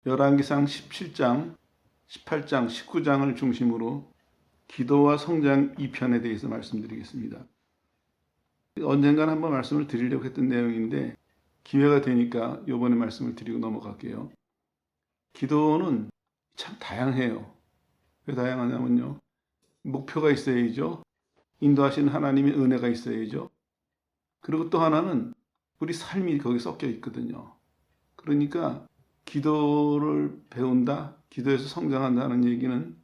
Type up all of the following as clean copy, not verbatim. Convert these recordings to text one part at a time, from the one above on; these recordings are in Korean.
열왕기상 17장, 18장, 19장을 중심으로 기도와 성장 2편에 대해서 말씀드리겠습니다. 언젠간 한번 말씀을 드리려고 했던 내용인데 기회가 되니까 이번에 말씀을 드리고 넘어갈게요. 기도는 참 다양해요. 왜 다양하냐면요. 목표가 있어야죠. 인도하시는 하나님의 은혜가 있어야죠. 그리고 또 하나는 우리 삶이 거기 섞여 있거든요. 그러니까 기도를 배운다, 기도에서 성장한다는 얘기는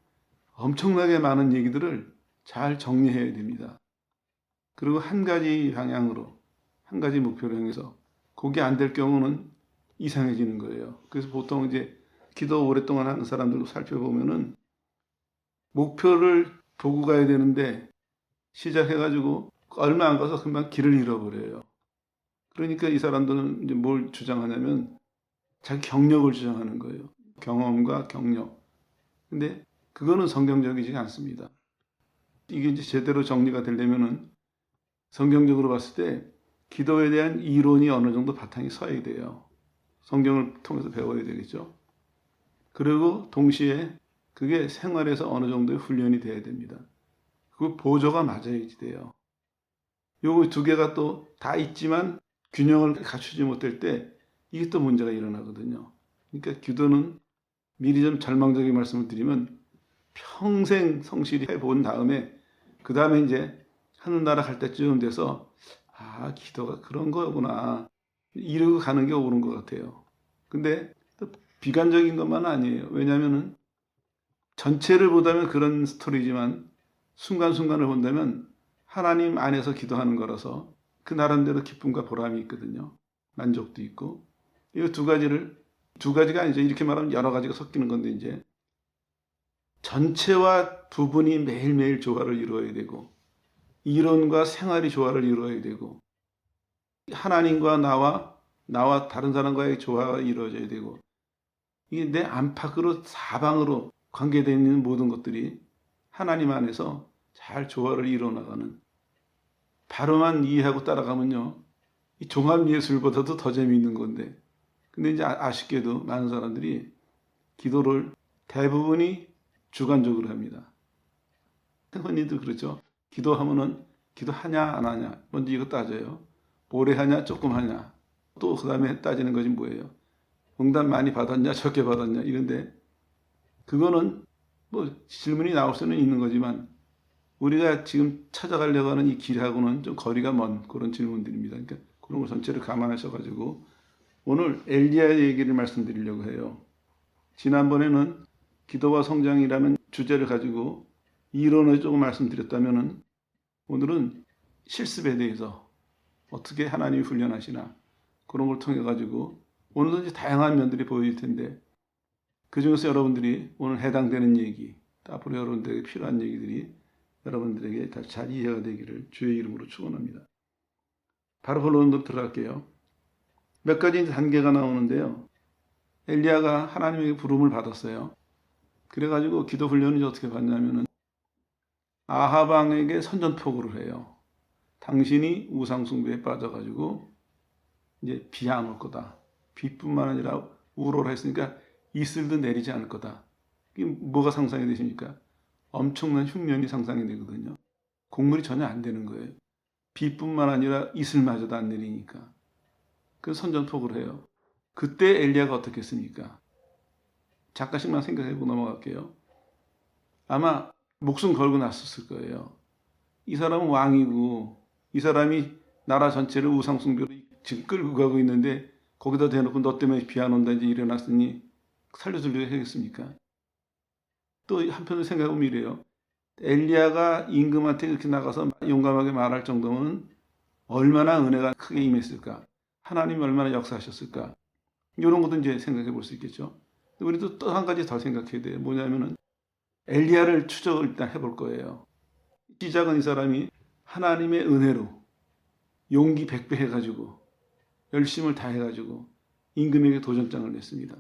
엄청나게 많은 얘기들을 잘 정리해야 됩니다. 그리고 한 가지 방향으로, 한 가지 목표를 향해서 그게 안 될 경우는 이상해지는 거예요. 그래서 보통 이제 기도 오랫동안 하는 사람들도 살펴보면은 목표를 보고 가야 되는데 시작해가지고 얼마 안 가서 금방 길을 잃어버려요. 그러니까 이 사람들은 이제 뭘 주장하냐면 자기 경력을 주장하는 거예요. 경험과 경력. 근데 그거는 성경적이지 않습니다. 이게 이제 제대로 정리가 되려면은 성경적으로 봤을 때 기도에 대한 이론이 어느 정도 바탕이 서야 돼요. 성경을 통해서 배워야 되겠죠. 그리고 동시에 그게 생활에서 어느 정도의 훈련이 돼야 됩니다. 그 보조가 맞아야지 돼요. 요 두 개가 또 다 있지만 균형을 갖추지 못할 때 이게 또 문제가 일어나거든요. 그러니까 기도는 미리 좀 절망적인 말씀을 드리면 평생 성실히 해본 다음에 그 다음에 이제 하늘나라 갈 때쯤 돼서 기도가 그런 거구나 이러고 가는 게 옳은 것 같아요. 근데 또 비관적인 것만 아니에요. 왜냐하면 전체를 보다면 그런 스토리지만 순간순간을 본다면 하나님 안에서 기도하는 거라서 그 나름대로 기쁨과 보람이 있거든요. 만족도 있고. 이 두 가지가 이제 이렇게 말하면 여러 가지가 섞이는 건데 이제 전체와 부분이 매일매일 조화를 이루어야 되고 이론과 생활이 조화를 이루어야 되고 하나님과 나와 다른 사람과의 조화가 이루어져야 되고 이게 내 안팎으로 사방으로 관계되어 있는 모든 것들이 하나님 안에서 잘 조화를 이루어나가는 바로만 이해하고 따라가면요. 이 종합예술보다도 더 재미있는 건데 근데 이제 아쉽게도 많은 사람들이 기도를 대부분이 주관적으로 합니다. 흔히들 그렇죠. 기도하면은 기도하냐 안 하냐 먼저 이거 따져요. 오래 하냐 조금 하냐 또 그 다음에 따지는 것이 뭐예요. 응답 많이 받았냐 적게 받았냐 이런데 그거는 뭐 질문이 나올 수는 있는 거지만 우리가 지금 찾아가려고 하는 이 길하고는 좀 거리가 먼 그런 질문들입니다. 그러니까 그런 걸 전체를 감안하셔가지고 오늘 엘리야 얘기를 말씀드리려고 해요. 지난번에는 기도와 성장이라는 주제를 가지고 이론을 조금 말씀드렸다면은 오늘은 실습에 대해서 어떻게 하나님이 훈련하시나 그런 걸 통해 가지고 오늘도 이제 다양한 면들이 보일 텐데 그 중에서 여러분들이 오늘 해당되는 얘기, 앞으로 여러분들에게 필요한 얘기들이 여러분들에게 잘 이해가 되기를 주의 이름으로 축원합니다. 바로 본론으로 들어갈게요. 몇 가지 단계가 나오는데요. 엘리야가 하나님에게 부름을 받았어요. 그래가지고 기도 훈련을 어떻게 받냐면은 아합 왕에게 선전포고를 해요. 당신이 우상숭배에 빠져가지고 이제 비 안 올 거다. 비뿐만 아니라 우로라 했으니까 이슬도 내리지 않을 거다. 이게 뭐가 상상이 되십니까? 엄청난 흉년이 상상이 되거든요. 곡물이 전혀 안 되는 거예요. 비뿐만 아니라 이슬마저도 안 내리니까. 그 선전포고를 해요. 그때 엘리야가 어떻게 했습니까? 잠깐씩만 생각해보고 넘어갈게요. 아마 목숨 걸고 났었을 거예요. 이 사람은 왕이고 이 사람이 나라 전체를 우상숭배로 지금 끌고 가고 있는데 거기다 대놓고 너 때문에 비 안 온다 이제 일어났으니 살려주려고 하겠습니까? 또 한편으로 생각해보면 이래요. 엘리야가 임금한테 이렇게 나가서 용감하게 말할 정도면 얼마나 은혜가 크게 임했을까? 하나님이 얼마나 역사하셨을까? 이런 것도 이제 생각해 볼 수 있겠죠. 우리도 또 한 가지 더 생각해야 돼요. 뭐냐면은 엘리야를 추적을 일단 해볼 거예요. 시작은 이 사람이 하나님의 은혜로 용기 100배 해가지고 열심을 다 해가지고 임금에게 도전장을 냈습니다.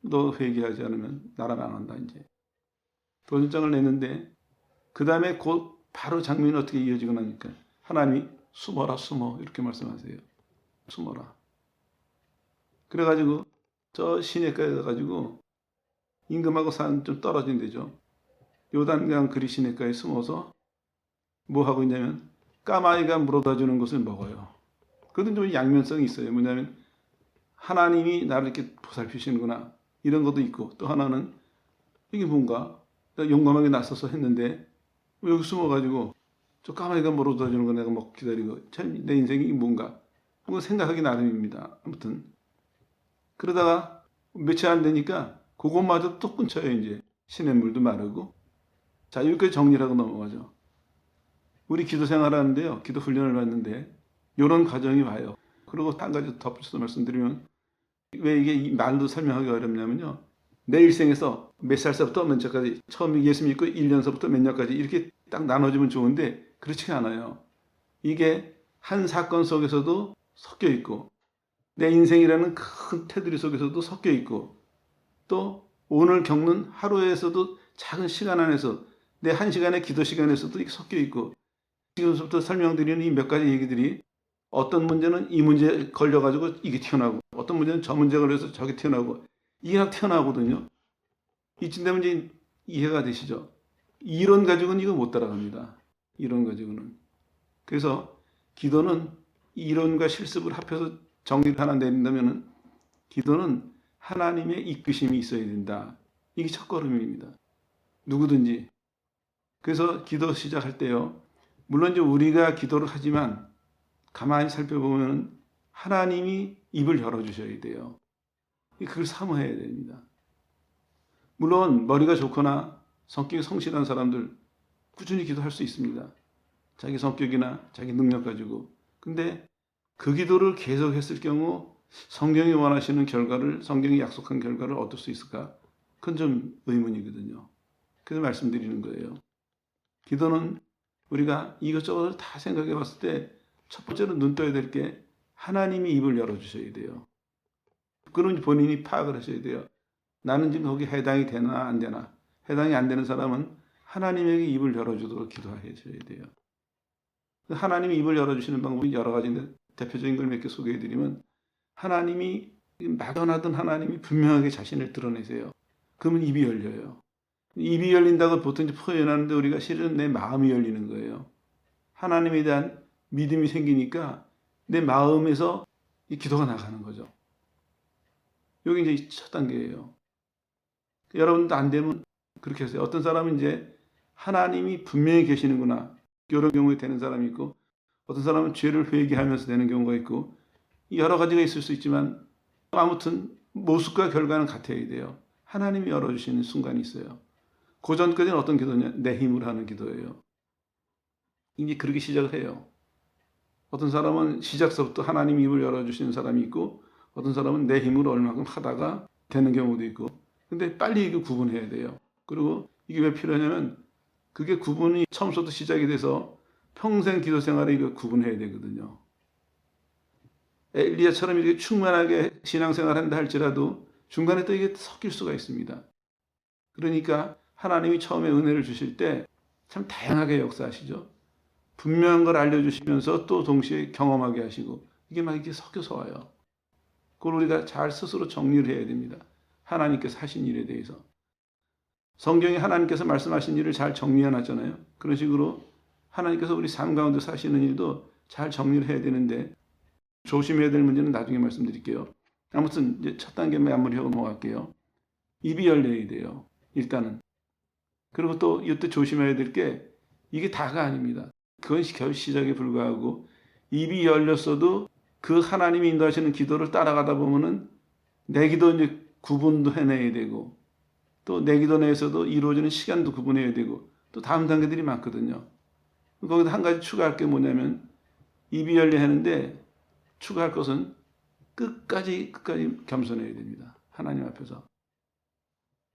너 회개하지 않으면 나라 망한다 이제. 도전장을 냈는데 그 다음에 곧 바로 장면이 어떻게 이어지고 나니까 하나님이 숨어라 숨어 이렇게 말씀하세요. 숨어라. 그래가지고 저 시내가에 가가지고 임금하고 산 좀 떨어진 데죠. 요단강 그리 시내가에 숨어서 뭐 하고 있냐면 까마귀가 물어다 주는 것을 먹어요. 그것은 좀 양면성이 있어요. 뭐냐면 하나님이 나를 이렇게 보살피시는구나 이런 것도 있고, 또 하나는 이게 뭔가 용감하게 나서서 했는데 왜 여기 숨어가지고 저 까마귀가 물어다 주는 거 내가 먹고 기다리고 참 내 인생이 뭔가 그거 생각하기 나름입니다. 아무튼 그러다가 며칠 안 되니까 그것마저 또 끊쳐요. 이제 시냇물도 마르고. 자, 여기까지 정리를 하고 넘어가죠. 우리 기도 생활하는데요, 기도 훈련을 받는데 이런 과정이 와요. 그리고 한 가지 덧붙여서 말씀드리면, 왜 이게 이 말로 설명하기 어렵냐면요, 내 일생에서 몇 살서부터 몇 살까지, 처음 예수 믿고 1년서부터 몇 년까지 이렇게 딱 나눠주면 좋은데 그렇지가 않아요. 이게 한 사건 속에서도 섞여 있고, 내 인생이라는 큰 테두리 속에서도 섞여 있고, 또 오늘 겪는 하루에서도 작은 시간 안에서 내 한 시간의 기도 시간에서도 이게 섞여 있고, 지금부터 설명드리는 이 몇 가지 얘기들이 어떤 문제는 이 문제에 걸려가지고 이게 튀어나오고, 어떤 문제는 저 문제에 걸려서 저게 튀어나오고, 이게 다 튀어나오거든요. 이쯤 되면 이제 이해가 되시죠? 이론 가지고는 이거 못 따라갑니다. 이론 가지고는. 그래서 기도는 이론과 실습을 합해서 정리를 하나 내린다면, 기도는 하나님의 이끄심이 있어야 된다. 이게 첫걸음입니다. 누구든지. 그래서 기도 시작할 때요, 물론 이제 우리가 기도를 하지만 가만히 살펴보면 하나님이 입을 열어주셔야 돼요. 그걸 사모해야 됩니다. 물론 머리가 좋거나 성격이 성실한 사람들 꾸준히 기도할 수 있습니다. 자기 성격이나 자기 능력 가지고. 근데 그 기도를 계속했을 경우 성경이 원하시는 결과를, 성경이 약속한 결과를 얻을 수 있을까? 그건 좀 의문이거든요. 그래서 말씀드리는 거예요. 기도는 우리가 이것저것 다 생각해 봤을 때 첫 번째로 눈 떠야 될 게 하나님이 입을 열어주셔야 돼요. 그건 본인이 파악을 하셔야 돼요. 나는 지금 거기 해당이 되나 안 되나. 해당이 안 되는 사람은 하나님에게 입을 열어주도록 기도하셔야 돼요. 하나님이 입을 열어주시는 방법이 여러 가지인데 대표적인 걸 몇 개 소개해드리면, 하나님이 막연하던 하나님이 분명하게 자신을 드러내세요. 그러면 입이 열려요. 입이 열린다고 보통 표현하는데 우리가 실은 내 마음이 열리는 거예요. 하나님에 대한 믿음이 생기니까 내 마음에서 이 기도가 나가는 거죠. 여기 이제 첫 단계예요. 여러분도 안 되면 그렇게 하세요. 어떤 사람은 이제 하나님이 분명히 계시는구나, 이런 경우에 되는 사람이 있고, 어떤 사람은 죄를 회개하면서 되는 경우가 있고, 여러 가지가 있을 수 있지만 아무튼 모습과 결과는 같아야 돼요. 하나님이 열어주시는 순간이 있어요. 그 전까지는 어떤 기도냐? 내 힘으로 하는 기도예요. 이제 그렇게 시작을 해요. 어떤 사람은 시작서부터 하나님이 입을 열어주시는 사람이 있고, 어떤 사람은 내 힘으로 얼마큼 하다가 되는 경우도 있고, 근데 빨리 이거 구분해야 돼요. 그리고 이게 왜 필요하냐면, 그게 구분이 처음부터 시작이 돼서 평생 기도 생활에 이거 구분해야 되거든요. 엘리야처럼 이렇게 충만하게 신앙생활 한다 할지라도 중간에 또 이게 섞일 수가 있습니다. 그러니까 하나님이 처음에 은혜를 주실 때 참 다양하게 역사하시죠. 분명한 걸 알려주시면서 또 동시에 경험하게 하시고, 이게 막 이렇게 섞여서 와요. 그걸 우리가 잘 스스로 정리를 해야 됩니다. 하나님께서 하신 일에 대해서. 성경에 하나님께서 말씀하신 일을 잘 정리해 놨잖아요. 그런 식으로 하나님께서 우리 삶 가운데 사시는 일도 잘 정리를 해야 되는데, 조심해야 될 문제는 나중에 말씀드릴게요. 아무튼 이제 첫 단계 마무리하고 넘어갈게요. 입이 열려야 돼요. 일단은. 그리고 또 이때 조심해야 될 게, 이게 다가 아닙니다. 그건 겨우 시작에 불과하고, 입이 열렸어도 그 하나님이 인도하시는 기도를 따라가다 보면은 내 기도 이제 구분도 해내야 되고, 또 내 기도 내에서도 이루어지는 시간도 구분해야 되고, 또 다음 단계들이 많거든요. 거기다 한 가지 추가할 게 뭐냐면, 입이 열려 하는데 추가할 것은 끝까지 겸손해야 됩니다. 하나님 앞에서.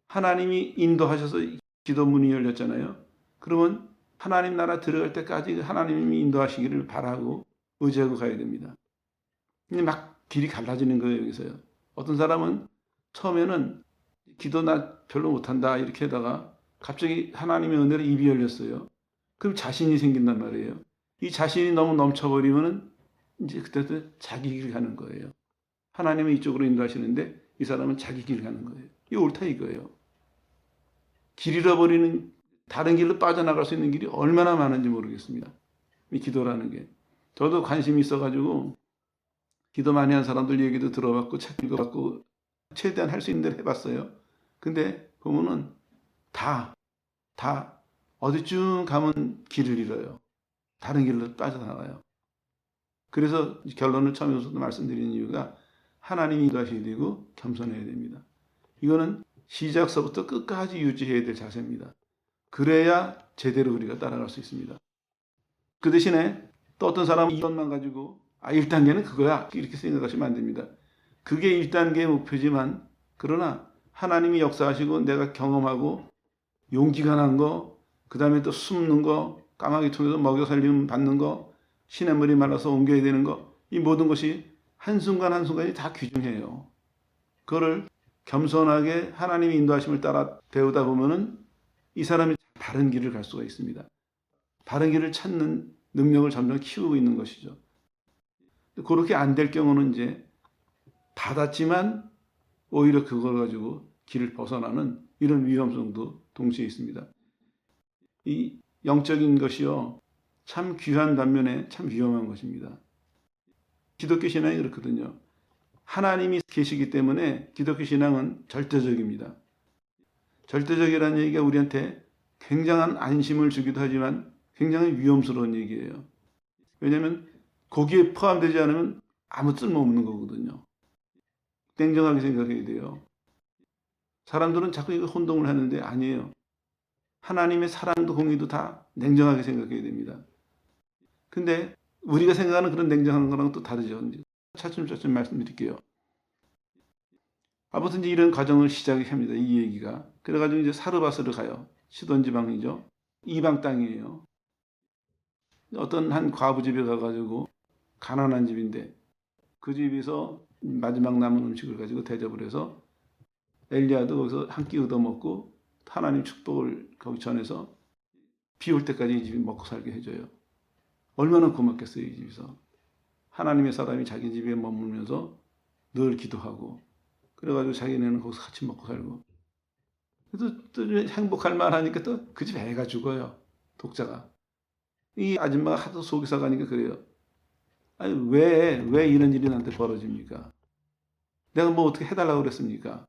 하나님이 인도하셔서 기도 문이 열렸잖아요. 그러면 하나님 나라 들어갈 때까지 하나님이 인도하시기를 바라고 의지하고 가야 됩니다. 근데 막 길이 갈라지는 거예요, 여기서요. 어떤 사람은 처음에는 기도 나 별로 못한다 이렇게 하다가 갑자기 하나님의 은혜로 입이 열렸어요. 그럼 자신이 생긴단 말이에요. 이 자신이 너무 넘쳐버리면은 이제 그때부터 자기 길 가는 거예요. 하나님은 이쪽으로 인도하시는데 이 사람은 자기 길 가는 거예요. 이 옳다 이거예요. 길 잃어버리는, 다른 길로 빠져나갈 수 있는 길이 얼마나 많은지 모르겠습니다. 이 기도라는 게. 저도 관심이 있어가지고 기도 많이 한 사람들 얘기도 들어봤고 책 읽어봤고 최대한 할 수 있는 대로 해봤어요. 근데 보면은 다 어디쯤 가면 길을 잃어요. 다른 길로 빠져나가요. 그래서 결론을 처음에서도 말씀드린 이유가 하나님이 인도하셔야 되고 겸손해야 됩니다. 이거는 시작서부터 끝까지 유지해야 될 자세입니다. 그래야 제대로 우리가 따라갈 수 있습니다. 그 대신에 또 어떤 사람은 이것만 가지고 1단계는 그거야 이렇게 생각하시면 안 됩니다. 그게 1단계의 목표지만 그러나 하나님이 역사하시고 내가 경험하고 용기가 난 거, 그 다음에 또 숨는 거, 까마귀 통해서 먹여 살림 받는 거, 시냇물이 말라서 옮겨야 되는 거, 이 모든 것이 한순간 한순간이 다 귀중해요. 그거를 겸손하게 하나님의 인도하심을 따라 배우다 보면은 이 사람이 바른 길을 갈 수가 있습니다. 바른 길을 찾는 능력을 점점 키우고 있는 것이죠. 그렇게 안 될 경우는 이제 받았지만 오히려 그걸 가지고 길을 벗어나는 이런 위험성도 동시에 있습니다. 이 영적인 것이요, 참 귀한 반면에 참 위험한 것입니다. 기독교 신앙이 그렇거든요. 하나님이 계시기 때문에 기독교 신앙은 절대적입니다. 절대적이라는 얘기가 우리한테 굉장한 안심을 주기도 하지만 굉장히 위험스러운 얘기예요. 왜냐하면 거기에 포함되지 않으면 아무 쓸모없는 거거든요. 냉정하게 생각해야 돼요. 사람들은 자꾸 이거 혼동을 하는데 아니에요. 하나님의 사랑도 공의도 다 냉정하게 생각해야 됩니다. 근데 우리가 생각하는 그런 냉정한 거랑 또 다르죠. 차츰차츰 말씀드릴게요. 아무튼 이제 이런 과정을 시작합니다. 이 얘기가. 그래가지고 이제 사르바스를 가요. 시돈 지방이죠. 이방 땅이에요. 어떤 한 과부 집에 가가지고 가난한 집인데 그 집에서 마지막 남은 음식을 가지고 대접을 해서 엘리야도 거기서 한 끼 얻어먹고 하나님 축복을 거기 전해서 비 올 때까지 이 집이 먹고 살게 해줘요. 얼마나 고맙겠어요, 이 집에서. 하나님의 사람이 자기 집에 머물면서 늘 기도하고 그래가지고 자기네는 거기서 같이 먹고 살고 또 행복할 만하니까 또 그 집 애가 죽어요. 독자가. 이 아줌마가 하도 속이 썩으니까 그래요. 아니 왜 이런 일이 나한테 벌어집니까? 내가 뭐 어떻게 해달라고 그랬습니까?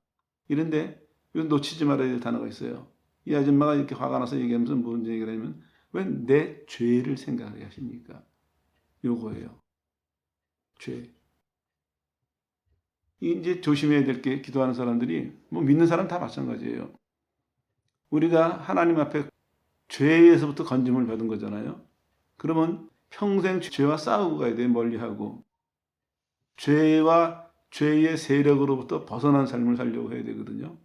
이런데 이건 놓치지 말아야 될 단어가 있어요. 이 아줌마가 이렇게 화가 나서 얘기하면서 무슨 얘기를 하냐면 왜 내 죄를 생각하게 하십니까? 요거예요. 죄. 이제 조심해야 될 게 기도하는 사람들이 뭐 믿는 사람 다 마찬가지예요. 우리가 하나님 앞에 죄에서부터 건짐을 받은 거잖아요. 그러면 평생 죄와 싸우고 가야 돼요. 멀리하고. 죄와 죄의 세력으로부터 벗어난 삶을 살려고 해야 되거든요.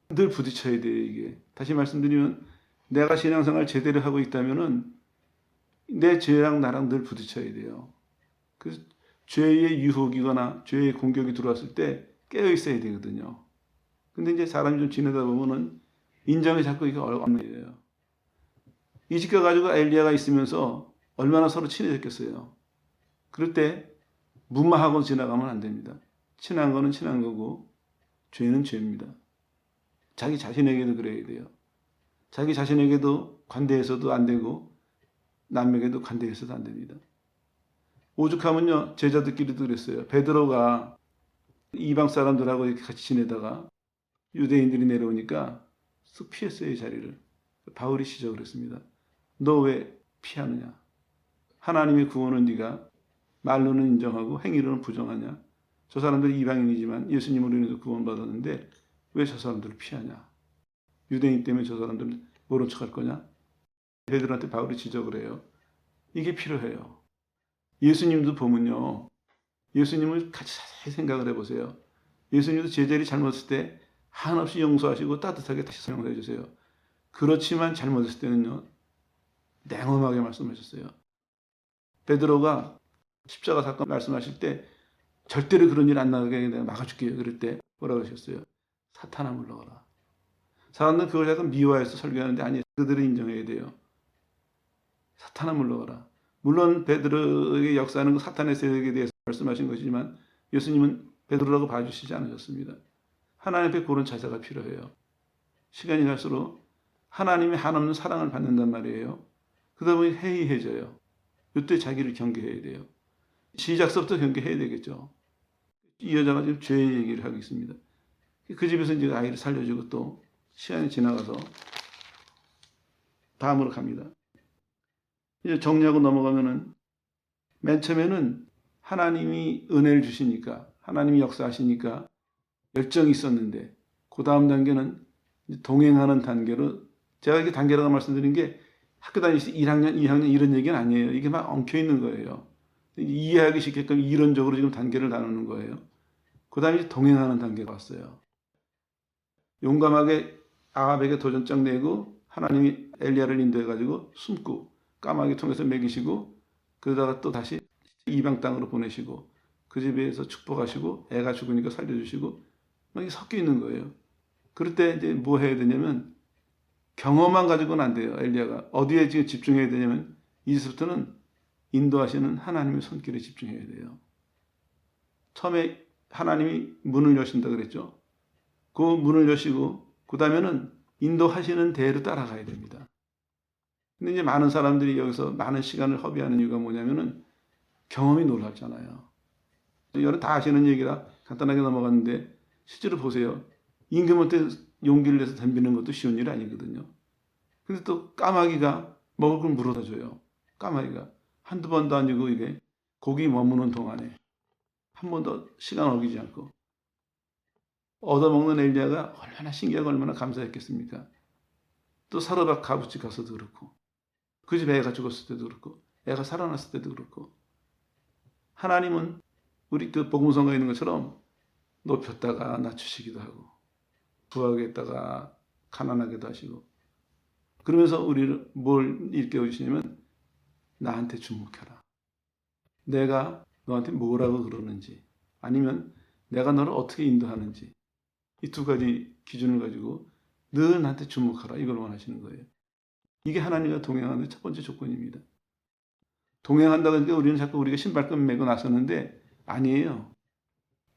늘 부딪혀야 돼요, 이게. 다시 말씀드리면 내가 신앙생활 제대로 하고 있다면은 내 죄랑 나랑 늘 부딪혀야 돼요. 그래서 죄의 유혹이거나 죄의 공격이 들어왔을 때 깨어 있어야 되거든요. 근데 이제 사람이 좀 지내다 보면은 인정이 자꾸 이게 어려운 거예요. 이 집 가가지고 엘리야가 있으면서 얼마나 서로 친해졌겠어요. 그럴 때 무마하고 지나가면 안 됩니다. 친한 거는 친한 거고 죄는 죄입니다. 자기 자신에게도 그래야 돼요. 자기 자신에게도 관대해서도 안 되고 남에게도 관대해서도 안 됩니다. 오죽하면요 제자들끼리도 그랬어요. 베드로가 이방 사람들하고 이렇게 같이 지내다가 유대인들이 내려오니까 쓱 피했어요, 이 자리를. 바울이 시작을 했습니다. 너 왜 피하느냐? 하나님의 구원은 네가 말로는 인정하고 행위로는 부정하냐? 저 사람들이 이방인이지만 예수님으로 인해서 구원받았는데 왜 저 사람들을 피하냐? 유대인 때문에 저 사람들을 모른 척할 거냐? 베드로한테 바울이 지적을 해요. 이게 필요해요. 예수님도 보면요. 예수님을 같이 자세히 생각을 해보세요. 예수님도 제자들이 잘못했을 때 한없이 용서하시고 따뜻하게 다시 사용해 주세요. 그렇지만 잘못했을 때는요. 냉엄하게 말씀하셨어요. 베드로가 십자가 사건 말씀하실 때 절대로 그런 일 안 나게 내가 막아줄게요. 그럴 때 뭐라고 하셨어요? 사탄아 물러가라. 사람들은 그걸 약간 미워해서 설교하는데 아니 그들을 인정해야 돼요. 사탄아 물러가라. 물론 베드로에게 역사하는 사탄의 세력에 대해서 말씀하신 것이지만 예수님은 베드로라고 봐주시지 않으셨습니다. 하나님 앞에 그런 자세가 필요해요. 시간이 갈수록 하나님의 한없는 사랑을 받는단 말이에요. 그러다 보니 해이해져요. 이때 자기를 경계해야 돼요. 시작서부터 경계해야 되겠죠. 이 여자가 지금 죄의 얘기를 하고 있습니다. 그 집에서 이제 아이를 살려주고 또 시간이 지나가서 다음으로 갑니다. 이제 정리하고 넘어가면은 맨 처음에는 하나님이 은혜를 주시니까 하나님이 역사하시니까 열정이 있었는데 그 다음 단계는 동행하는 단계로 제가 이렇게 단계라고 말씀드린 게 학교 다니실 때 1학년, 2학년 이런 얘기는 아니에요. 이게 막 엉켜 있는 거예요. 이해하기 쉽게끔 이론적으로 지금 단계를 나누는 거예요. 그 다음에 이제 동행하는 단계가 왔어요. 용감하게 아합에게 도전장 내고 하나님이 엘리야를 인도해가지고 숨고 까마귀 통해서 먹이시고 그러다가 또 다시 이방 땅으로 보내시고 그 집에서 축복하시고 애가 죽으니까 살려주시고 막 이게 섞여 있는 거예요. 그럴 때 이제 뭐 해야 되냐면 경험만 가지고는 안 돼요. 엘리야가 어디에 지금 집중해야 되냐면 이제부터는 인도하시는 하나님의 손길에 집중해야 돼요. 처음에 하나님이 문을 여신다 그랬죠. 그 문을 여시고 그 다음에는 인도하시는 대로 따라가야 됩니다. 근데 이제 많은 사람들이 여기서 많은 시간을 허비하는 이유가 뭐냐면은 경험이 놀랍잖아요. 여러분 다 아시는 얘기라 간단하게 넘어갔는데 실제로 보세요. 임금한테 용기를 내서 덤비는 것도 쉬운 일이 아니거든요. 근데 또 까마귀가 먹을 걸 물어다 줘요. 까마귀가 한두 번도 아니고 이게 고기 머무는 동안에 한 번도 시간 어기지 않고 얻어먹는 엘리야가 얼마나 신기하고 얼마나 감사했겠습니까? 또 사르밧 가부집 가서도 그렇고 그 집 애가 죽었을 때도 그렇고 애가 살아났을 때도 그렇고 하나님은 우리 그 복음성가에 있는 것처럼 높였다가 낮추시기도 하고 부하게 했다가 가난하게도 하시고 그러면서 우리를 뭘 일깨워 주시냐면 나한테 주목해라. 내가 너한테 뭐라고 그러는지 아니면 내가 너를 어떻게 인도하는지 이 두 가지 기준을 가지고 늘 나한테 주목하라 이걸 원하시는 거예요. 이게 하나님과 동행하는 첫 번째 조건입니다. 동행한다고 하니까 우리는 자꾸 우리가 신발끈 매고 나서는데 아니에요.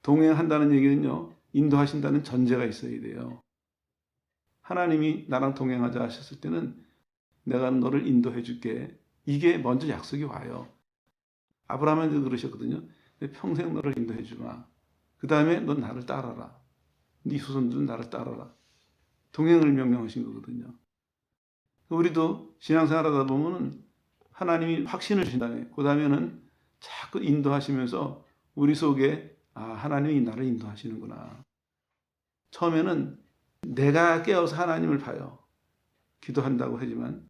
동행한다는 얘기는요. 인도하신다는 전제가 있어야 돼요. 하나님이 나랑 동행하자 하셨을 때는 내가 너를 인도해 줄게. 이게 먼저 약속이 와요. 아브라함한테도 그러셨거든요. 평생 너를 인도해 주마. 그 다음에 넌 나를 따라라. 네 후손들은 나를 따라라. 동행을 명령하신 거거든요. 우리도 신앙생활 하다 보면은 하나님이 확신을 주신 다음에 그 다음에는 자꾸 인도하시면서 우리 속에 하나님이 나를 인도하시는구나. 처음에는 내가 깨어서 하나님을 봐요. 기도한다고 하지만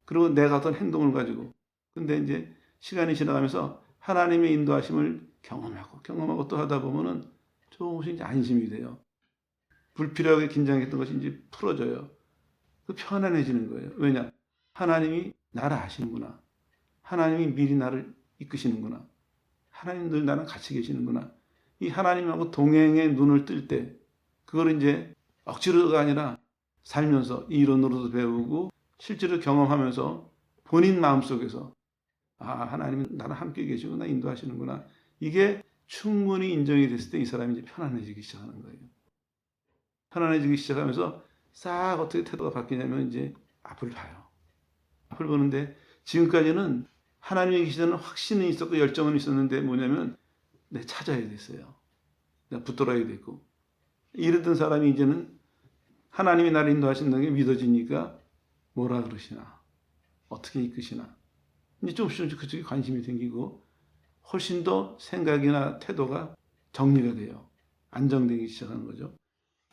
그리고 내가 어떤 행동을 가지고 근데 이제 시간이 지나가면서 하나님의 인도하심을 경험하고 또 하다 보면은 조금씩 이제 안심이 돼요. 불필요하게 긴장했던 것이 이제 풀어져요. 그 편안해지는 거예요. 왜냐? 하나님이 나를 아시는구나. 하나님이 미리 나를 이끄시는구나. 하나님 늘 나랑 같이 계시는구나. 이 하나님하고 동행의 눈을 뜰 때 그걸 이제 억지로가 아니라 살면서 이론으로도 배우고 실제로 경험하면서 본인 마음속에서 하나님은 나랑 함께 계시고 나 인도하시는구나. 이게 충분히 인정이 됐을 때 이 사람이 이제 편안해지기 시작하는 거예요. 편안해지기 시작하면서 싹 어떻게 태도가 바뀌냐면 이제 앞을 봐요. 앞을 보는데 지금까지는 하나님이 계시다는 확신은 있었고 열정은 있었는데 뭐냐면 내가 찾아야 됐어요. 내가 붙들어야 됐고 이러던 사람이 이제는 하나님이 나를 인도하신다는 게 믿어지니까 뭐라 그러시나 어떻게 이끄시나 이제 조금씩 그쪽에 관심이 생기고 훨씬 더 생각이나 태도가 정리가 돼요. 안정되기 시작하는 거죠.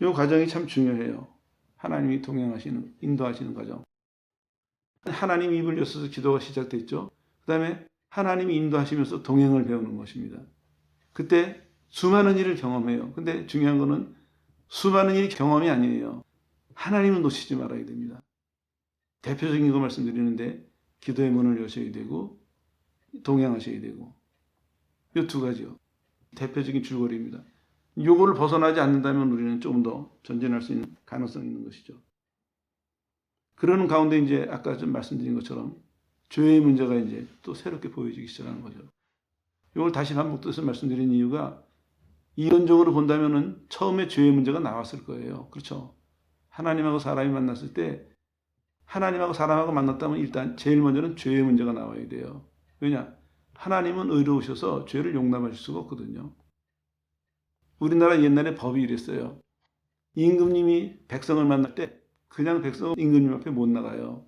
이 과정이 참 중요해요. 하나님이 동행하시는 인도하시는 과정. 하나님 입을 여셔서 기도가 시작됐죠. 그 다음에 하나님이 인도하시면서 동행을 배우는 것입니다. 그때 수많은 일을 경험해요. 근데 중요한 거는 수많은 일이 경험이 아니에요. 하나님을 놓치지 말아야 됩니다. 대표적인 거 말씀드리는데 기도의 문을 여셔야 되고 동행하셔야 되고 이 두 가지요. 대표적인 줄거리입니다. 요거를 벗어나지 않는다면 우리는 조금 더 전진할 수 있는 가능성이 있는 것이죠. 그러는 가운데 이제 아까 좀 말씀드린 것처럼 죄의 문제가 이제 또 새롭게 보여지기 시작하는 거죠. 이걸 다시 반복해서 말씀드린 이유가 이론적으로 본다면은 처음에 죄의 문제가 나왔을 거예요. 그렇죠? 하나님하고 사람이 만났을 때 하나님하고 사람하고 만났다면 일단 제일 먼저는 죄의 문제가 나와야 돼요. 왜냐? 하나님은 의로우셔서 죄를 용납하실 수가 없거든요. 우리나라 옛날에 법이 이랬어요. 임금님이 백성을 만날 때 그냥 백성은 임금님 앞에 못 나가요.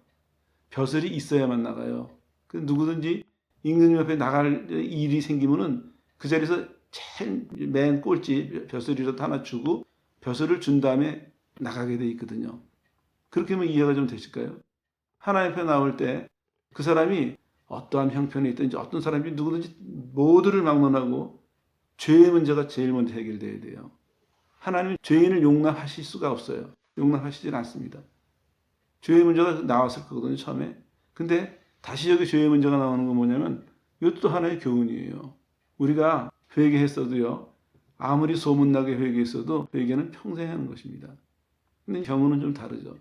벼슬이 있어야만 나가요. 그 누구든지 임금님 앞에 나갈 일이 생기면은 그 자리에서 제일 맨 꼴찌 벼슬이라도 하나 주고 벼슬을 준 다음에 나가게 돼 있거든요. 그렇게 하면 이해가 좀 되실까요? 하나님 앞에 나올 때 그 사람이 어떠한 형편에 있든지 어떤 사람이 누구든지 모두를 막론하고 죄의 문제가 제일 먼저 해결돼야 돼요. 하나님은 죄인을 용납하실 수가 없어요. 용납하시질 않습니다. 죄의 문제가 나왔을 거거든요, 처음에. 근데 다시 여기 죄의 문제가 나오는 건 뭐냐면 이것도 하나의 교훈이에요. 우리가 회개했어도요, 아무리 소문나게 회개했어도 회개는 평생 하는 것입니다. 근데 경우는 좀 다르죠.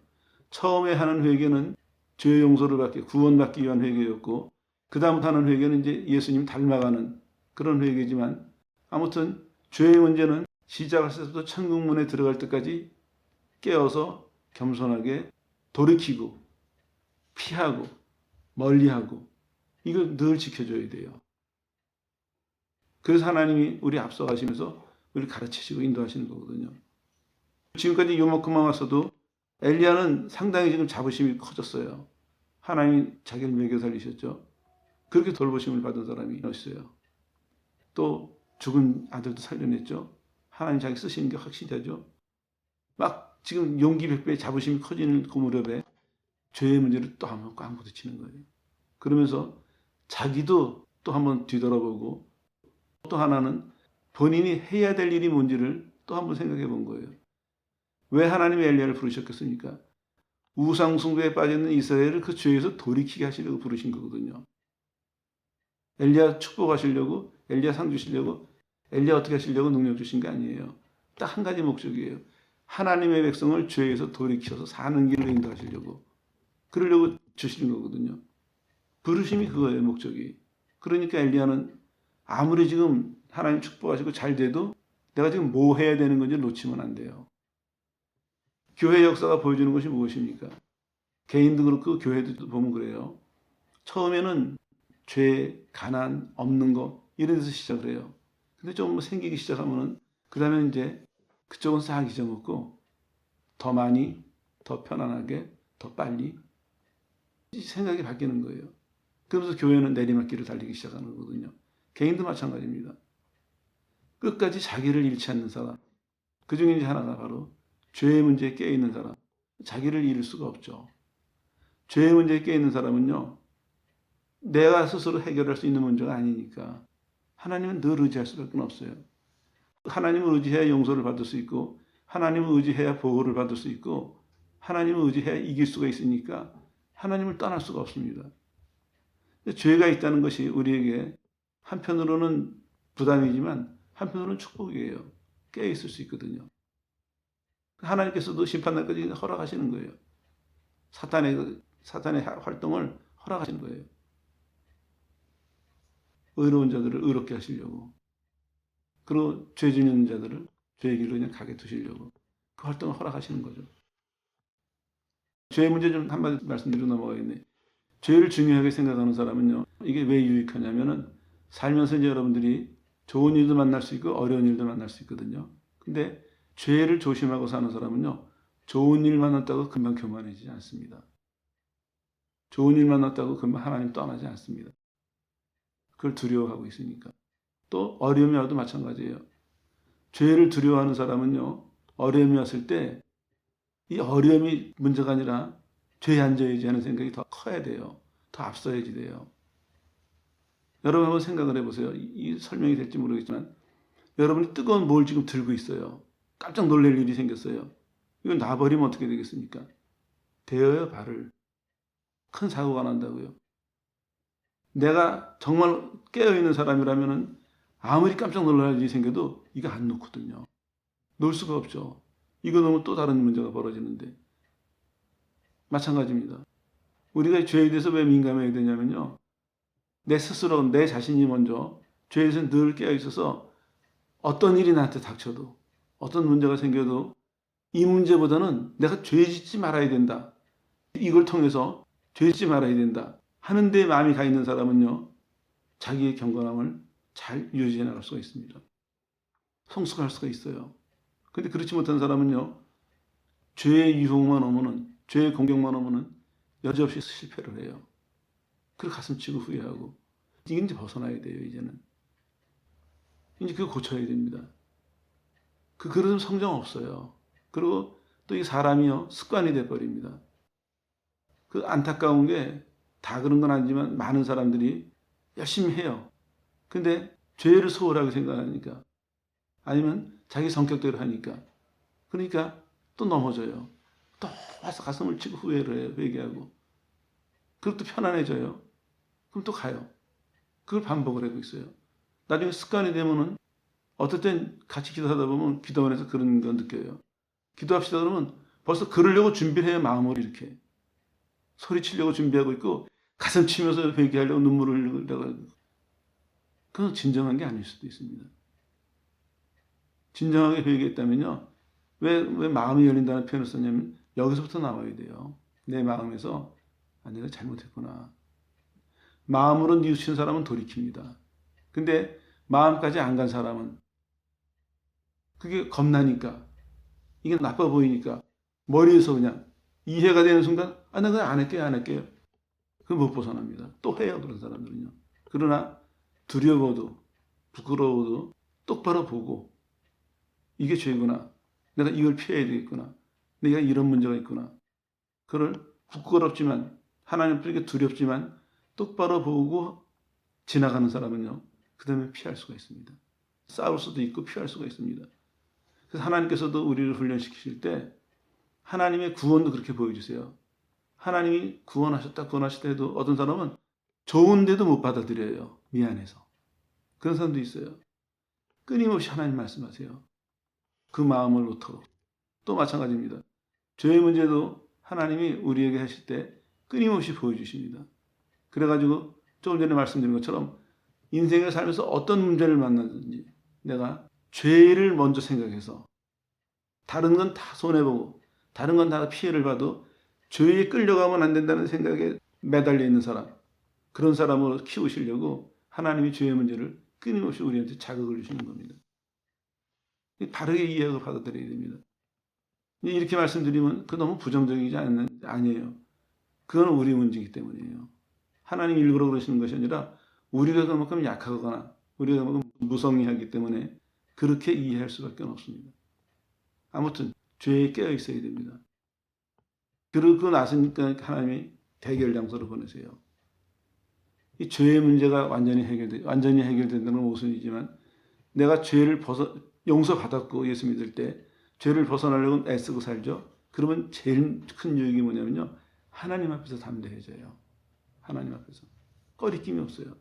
처음에 하는 회개는 죄 용서를 받기, 구원받기 위한 회개였고, 그 다음부터 하는 회개는 이제 예수님 닮아가는 그런 회개지만, 아무튼 죄의 문제는 시작에서부터 천국문에 들어갈 때까지 깨어서 겸손하게 돌이키고, 피하고, 멀리하고, 이걸 늘 지켜줘야 돼요. 그래서 하나님이 우리 앞서가시면서 우리를 가르치시고 인도하시는 거거든요. 지금까지 요만큼만 왔어도 엘리야는 상당히 지금 자부심이 커졌어요. 하나님이 자기를 먹여 살리셨죠. 그렇게 돌보심을 받은 사람이 있어요. 또 죽은 아들도 살려냈죠. 하나님 자기 쓰시는 게 확실하죠. 막 지금 용기 백배의 자부심이 커지는 그 무렵에 죄의 문제를 또 한번 꽝 부딪히는 거예요. 그러면서 자기도 또 한번 뒤돌아보고 또 하나는 본인이 해야 될 일이 뭔지를 또 한번 생각해 본 거예요. 왜 하나님이 엘리야를 부르셨겠습니까? 우상 숭배에 빠져있는 이스라엘을 그 죄에서 돌이키게 하시려고 부르신 거거든요. 엘리야 축복하시려고, 엘리야 상 주시려고, 엘리야 어떻게 하시려고 능력 주신 게 아니에요. 딱 한 가지 목적이에요. 하나님의 백성을 죄에서 돌이켜서 사는 길로 인도하시려고. 그러려고 주시는 거거든요. 부르심이 그거예요, 목적이. 그러니까 엘리야는 아무리 지금 하나님 축복하시고 잘 돼도 내가 지금 뭐 해야 되는 건지 놓치면 안 돼요. 교회 역사가 보여주는 것이 무엇입니까? 개인도 그렇고 교회도 보면 그래요. 처음에는 죄, 가난, 없는 거 이런 데서 시작을 해요. 근데 좀 생기기 시작하면은 그 다음에 이제 그쪽은 싹 잊어먹고 더 많이, 더 편안하게, 더 빨리 생각이 바뀌는 거예요. 그러면서 교회는 내리막길을 달리기 시작하는 거거든요. 개인도 마찬가지입니다. 끝까지 자기를 잃지 않는 사람. 그 중에 이제 하나가 바로 죄의 문제에 깨어있는 사람. 자기를 잃을 수가 없죠. 죄의 문제에 깨어있는 사람은요, 내가 스스로 해결할 수 있는 문제가 아니니까 하나님은 늘 의지할 수밖에 없어요. 하나님을 의지해야 용서를 받을 수 있고, 하나님을 의지해야 보호를 받을 수 있고, 하나님을 의지해야 이길 수가 있으니까 하나님을 떠날 수가 없습니다. 죄가 있다는 것이 우리에게 한편으로는 부담이지만 한편으로는 축복이에요. 깨어있을 수 있거든요. 하나님께서도 심판날까지 허락하시는 거예요. 사탄의 활동을 허락하시는 거예요. 의로운 자들을 의롭게 하시려고. 그리고 죄 짓는 자들을 죄의 길로 그냥 가게 두시려고. 그 활동을 허락하시는 거죠. 죄의 문제 좀 한마디 말씀드리고 넘어가겠네. 죄를 중요하게 생각하는 사람은요, 이게 왜 유익하냐면은 살면서 이제 여러분들이 좋은 일도 만날 수 있고 어려운 일도 만날 수 있거든요. 근데 죄를 조심하고 사는 사람은요, 좋은 일 만났다고 금방 교만해지지 않습니다. 좋은 일 만났다고 금방 하나님 떠나지 않습니다. 그걸 두려워하고 있으니까. 또 어려움이 와도 마찬가지예요. 죄를 두려워하는 사람은요, 어려움이 왔을 때 이 어려움이 문제가 아니라 죄에 앉아야지 하는 생각이 더 커야 돼요. 더 앞서야지 돼요. 여러분 한번 생각을 해보세요. 이 설명이 될지 모르겠지만 여러분이 뜨거운 뭘 지금 들고 있어요. 깜짝 놀랄 일이 생겼어요. 이거 놔버리면 어떻게 되겠습니까? 대어요, 발을. 큰 사고가 난다고요. 내가 정말 깨어있는 사람이라면 아무리 깜짝 놀랄 일이 생겨도 이거 안 놓거든요. 놓을 수가 없죠. 이거 놓으면 또 다른 문제가 벌어지는데. 마찬가지입니다. 우리가 죄에 대해서 왜 민감해야 되냐면요, 내 스스로, 내 자신이 먼저 죄에서 늘 깨어있어서 어떤 일이 나한테 닥쳐도 어떤 문제가 생겨도 이 문제보다는 내가 죄 짓지 말아야 된다. 이걸 통해서 죄 짓지 말아야 된다 하는 데 마음이 가 있는 사람은요. 자기의 경건함을 잘 유지해 나갈 수가 있습니다. 성숙할 수가 있어요. 근데 그렇지 못한 사람은요. 죄의 유혹만 오면은 죄의 공격만 오면은 여지없이 실패를 해요. 그리고 가슴 치고 후회하고 이게 이제 벗어나야 돼요. 이제는 이제 그거 고쳐야 됩니다. 그러면 성장 없어요. 그리고 또 이 사람이요 습관이 돼 버립니다. 그 안타까운 게 다 그런 건 아니지만 많은 사람들이 열심히 해요. 근데 죄를 소홀하게 생각하니까 아니면 자기 성격대로 하니까 그러니까 또 넘어져요. 또 와서 가슴을 치고 후회를 해요. 회개하고. 그리고 또 편안해져요. 그럼 또 가요. 그걸 반복을 하고 있어요. 나중에 습관이 되면은 어떨 땐 같이 기도하다 보면 기도원에서 그런 거 느껴요. 기도합시다 그러면 벌써 그러려고 준비를 해요. 마음으로 이렇게. 소리치려고 준비하고 있고 가슴 치면서 회개하려고 눈물을 흘리려고. 그건 진정한 게 아닐 수도 있습니다. 진정하게 회개했다면요. 왜 마음이 열린다는 표현을 썼냐면 여기서부터 나와야 돼요. 내 마음에서 내가 잘못했구나. 마음으로 뉘우친 사람은 돌이킵니다. 근데 마음까지 안 간 사람은 그게 겁나니까 이게 나빠 보이니까 머리에서 그냥 이해가 되는 순간 나 그냥 안 할게요. 그럼 못 벗어납니다. 또 해요. 그런 사람들은요. 그러나 두려워도 부끄러워도 똑바로 보고 이게 죄구나. 내가 이걸 피해야 되겠구나. 내가 이런 문제가 있구나. 그걸 부끄럽지만 하나님 앞에 두렵지만 똑바로 보고 지나가는 사람은요. 그 다음에 피할 수가 있습니다. 싸울 수도 있고 피할 수가 있습니다. 그래서 하나님께서도 우리를 훈련시키실 때 하나님의 구원도 그렇게 보여주세요. 하나님이 구원하셨다 해도 어떤 사람은 좋은데도 못 받아들여요. 미안해서. 그런 사람도 있어요. 끊임없이 하나님 말씀하세요. 그 마음을 놓도록. 또 마찬가지입니다. 죄의 문제도 하나님이 우리에게 하실 때 끊임없이 보여주십니다. 그래가지고 조금 전에 말씀드린 것처럼 인생을 살면서 어떤 문제를 만나든지 내가 죄를 먼저 생각해서 다른 건 다 손해보고 다른 건 다 피해를 봐도 죄에 끌려가면 안 된다는 생각에 매달려 있는 사람, 그런 사람으로 키우시려고 하나님이 죄의 문제를 끊임없이 우리한테 자극을 주시는 겁니다. 바르게 이해하고 받아들여야 됩니다. 이렇게 말씀드리면 그 너무 부정적이지 아니에요. 그건 우리 문제이기 때문이에요. 하나님 일부러 그러시는 것이 아니라 우리가 그만큼 약하거나 우리가 그만큼 무성의하기 때문에 그렇게 이해할 수밖에 없습니다. 아무튼 죄에 깨어 있어야 됩니다. 그러고 나서니까 하나님이 대결 장소로 보내세요. 이 죄의 문제가 완전히 해결된다는 건 모순이지만 내가 죄를 용서받았고 예수 믿을 때 죄를 벗어나려고 애쓰고 살죠. 그러면 제일 큰 유익이 뭐냐면요. 하나님 앞에서 담대해져요. 하나님 앞에서. 꺼리낌이 없어요.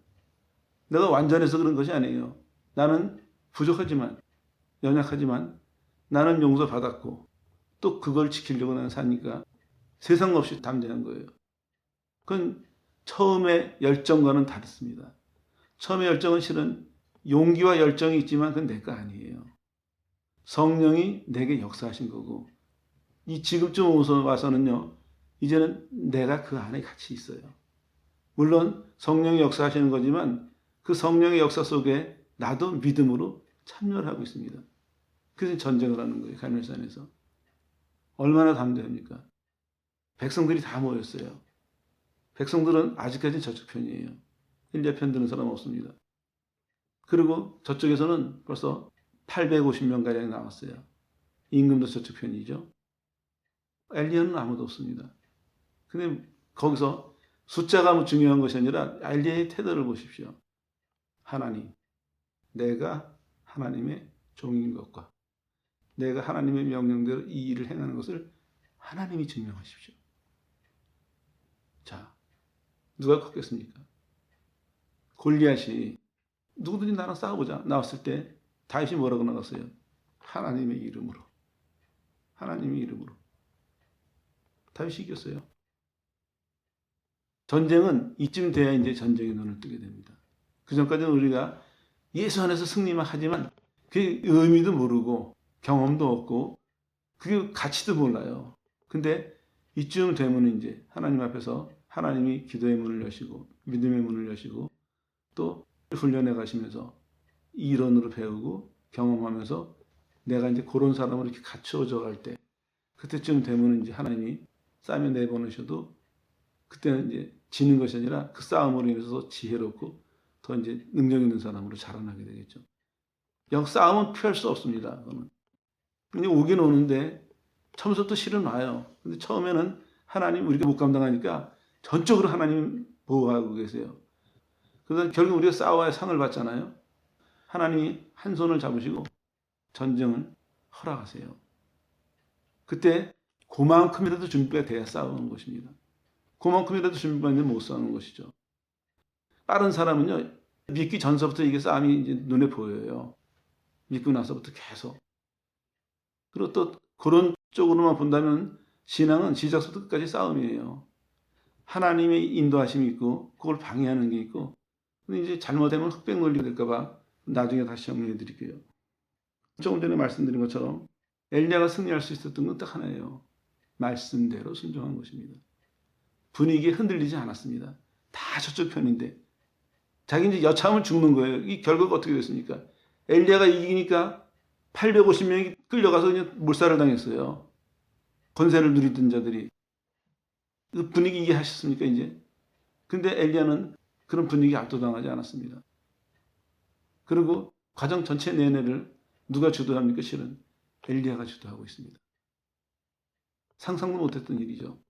내가 완전해서 그런 것이 아니에요. 나는 부족하지만 연약하지만 나는 용서받았고 또 그걸 지키려고 나는 사니까 세상 없이 담대한 거예요. 그건 처음의 열정과는 다릅니다. 처음의 열정은 실은 용기와 열정이 있지만 그건 내 거 아니에요. 성령이 내게 역사하신 거고 이 지금쯤 와서는요. 이제는 내가 그 안에 같이 있어요. 물론 성령이 역사하시는 거지만 그 성령의 역사 속에 나도 믿음으로 참여를 하고 있습니다. 그래서 전쟁을 하는 거예요. 갈멜산에서. 얼마나 담대합니까? 백성들이 다 모였어요. 백성들은 아직까지 저쪽 편이에요. 일리야 편 드는 사람 없습니다. 그리고 저쪽에서는 벌써 850명가량 나왔어요. 임금도 저쪽 편이죠. 엘리야는 아무도 없습니다. 근데 거기서 숫자가 중요한 것이 아니라 엘리야의 태도를 보십시오. 하나님, 내가 하나님의 종인 것과 내가 하나님의 명령대로 이 일을 행하는 것을 하나님이 증명하십시오. 자, 누가 컸겠습니까? 골리앗이 누구든지 나랑 싸워보자 나왔을 때 다윗이 뭐라고 나갔어요? 하나님의 이름으로. 하나님의 이름으로. 다윗이 이겼어요. 전쟁은 이쯤 돼야 이제 전쟁의 눈을 뜨게 됩니다. 그 전까지는 우리가 예수 안에서 승리만 하지만 그 의미도 모르고 경험도 없고 그게 가치도 몰라요. 근데 이쯤 되면 이제 하나님 앞에서 하나님이 기도의 문을 여시고 믿음의 문을 여시고 또 훈련해 가시면서 이론으로 배우고 경험하면서 내가 이제 그런 사람으로 이렇게 갖추어져 갈 때 그때쯤 되면 이제 하나님이 싸움에 내보내셔도 그때는 이제 지는 것이 아니라 그 싸움으로 인해서 지혜롭고 더 이제 능력 있는 사람으로 자라나게 되겠죠. 싸움은 피할 수 없습니다. 그건 오긴 오는데 처음부터 실은 와요. 근데 처음에는 하나님 우리가 못 감당하니까 전적으로 하나님 보호하고 계세요. 그래서 결국 우리가 싸워야 상을 받잖아요. 하나님이 한 손을 잡으시고 전쟁을 허락하세요. 그때 그만큼이라도 준비가 돼야 싸우는 것입니다. 그만큼이라도 준비가 안 되면 못 싸우는 것이죠. 빠른 사람은요, 믿기 전서부터 이게 싸움이 이제 눈에 보여요. 믿고 나서부터 계속. 그리고 또 그런 쪽으로만 본다면 신앙은 시작부터 끝까지 싸움이에요. 하나님의 인도하심이 있고 그걸 방해하는 게 있고 근데 이제 잘못되면 흑백 논리가 될까봐 나중에 다시 정리해 드릴게요. 조금 전에 말씀드린 것처럼 엘리야가 승리할 수 있었던 건 딱 하나예요. 말씀대로 순종한 것입니다. 분위기에 흔들리지 않았습니다. 다 저쪽 편인데 자기 이제 여차하면 죽는 거예요. 이 결과가 어떻게 됐습니까? 엘리야가 이기니까 850명이 끌려가서 그냥 몰살을 당했어요. 권세를 누리던 자들이. 그 분위기 이해하셨습니까, 이제? 근데 엘리야는 그런 분위기에 압도당하지 않았습니다. 그리고 과정 전체 내내를 누가 주도합니까, 실은? 엘리야가 주도하고 있습니다. 상상도 못했던 일이죠.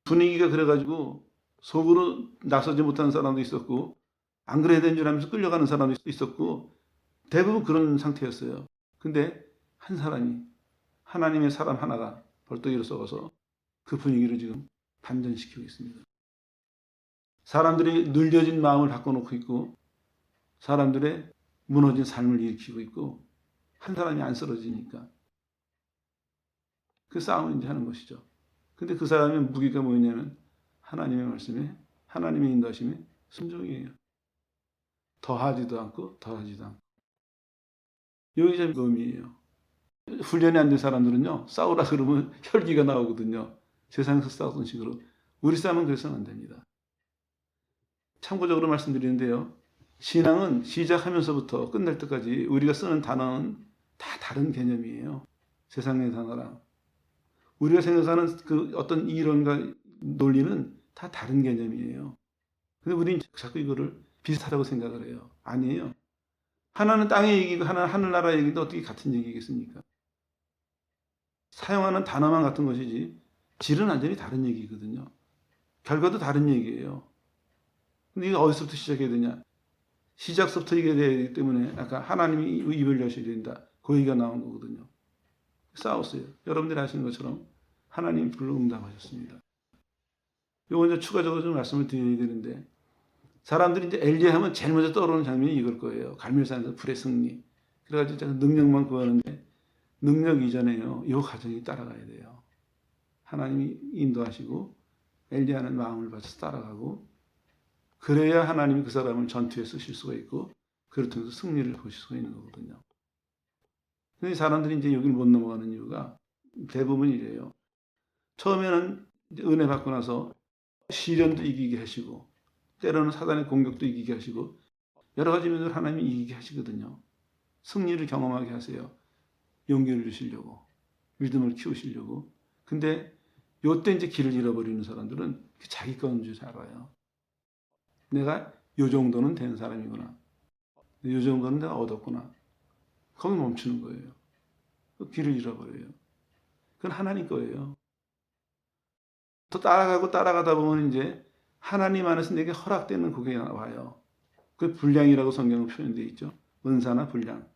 분위기가 그래가지고 속으로 나서지 못하는 사람도 있었고 안 그래야 되는 줄 알면서 끌려가는 사람도 있었고 대부분 그런 상태였어요. 근데 한 사람이 하나님의 사람 하나가 벌떡 일어서서 그 분위기를 지금 반전시키고 있습니다. 사람들이 눌려진 마음을 바꿔놓고 있고 사람들의 무너진 삶을 일으키고 있고 한 사람이 안 쓰러지니까 그 싸움을 이제 하는 것이죠. 근데 그 사람의 무기가 뭐냐면 하나님의 말씀에 하나님의 인도하심에 순종이에요. 더하지도 않고 덜하지도 않고. 이게 참 의미예요. 훈련이 안 된 사람들은요. 싸우라 그러면 혈기가 나오거든요. 세상에서 싸우던 식으로. 우리 싸움은 그래서는 안 됩니다. 참고적으로 말씀드리는데요. 신앙은 시작하면서부터 끝날 때까지 우리가 쓰는 단어는 다 다른 개념이에요. 세상의 단어랑. 우리가 생각하는 그 어떤 이론과 논리는 다 다른 개념이에요. 근데 우리는 자꾸 이거를 비슷하다고 생각을 해요. 아니에요. 하나는 땅의 얘기고 하나는 하늘나라 얘기도 어떻게 같은 얘기겠습니까? 사용하는 단어만 같은 것이지 질은 완전히 다른 얘기거든요. 결과도 다른 얘기예요. 근데 이게 어디서부터 시작해야 되냐? 시작서부터 이게 돼야 되기 때문에 아까 하나님이 입을 여셔야 된다. 그 얘기가 나온 거거든요. 싸웠어요. 여러분들이 아시는 것처럼 하나님 불러 응답하셨습니다. 요거 이제 추가적으로 좀 말씀을 드려야 되는데 사람들이 이제 엘리야 하면 제일 먼저 떠오르는 장면이 이걸 거예요. 갈멜산에서 불의 승리. 그래가지고 능력만 구하는데 능력 이전에요. 이 과정이 따라가야 돼요. 하나님이 인도하시고 엘리야는 마음을 받쳐서 따라가고 그래야 하나님이 그 사람을 전투에 쓰실 수가 있고 그를 통해서 승리를 보실 수가 있는 거거든요. 근데 사람들이 이제 여기를 못 넘어가는 이유가 대부분 이래요. 처음에는 이제 은혜 받고 나서 시련도 이기게 하시고 때로는 사단의 공격도 이기게 하시고 여러 가지 면으로 하나님이 이기게 하시거든요. 승리를 경험하게 하세요. 용기를 주시려고 믿음을 키우시려고. 근데 요때 이제 길을 잃어버리는 사람들은 자기 거인 줄 알아요. 내가 요 정도는 된 사람이구나. 요 정도는 내가 얻었구나. 거기 멈추는 거예요. 그 길을 잃어버려요. 그건 하나님 거예요. 또 따라가고 따라가다 보면 이제 하나님 안에서 내게 허락되는 그게 와요. 그 분량이라고 성경은 표현되어 있죠. 은사나 분량.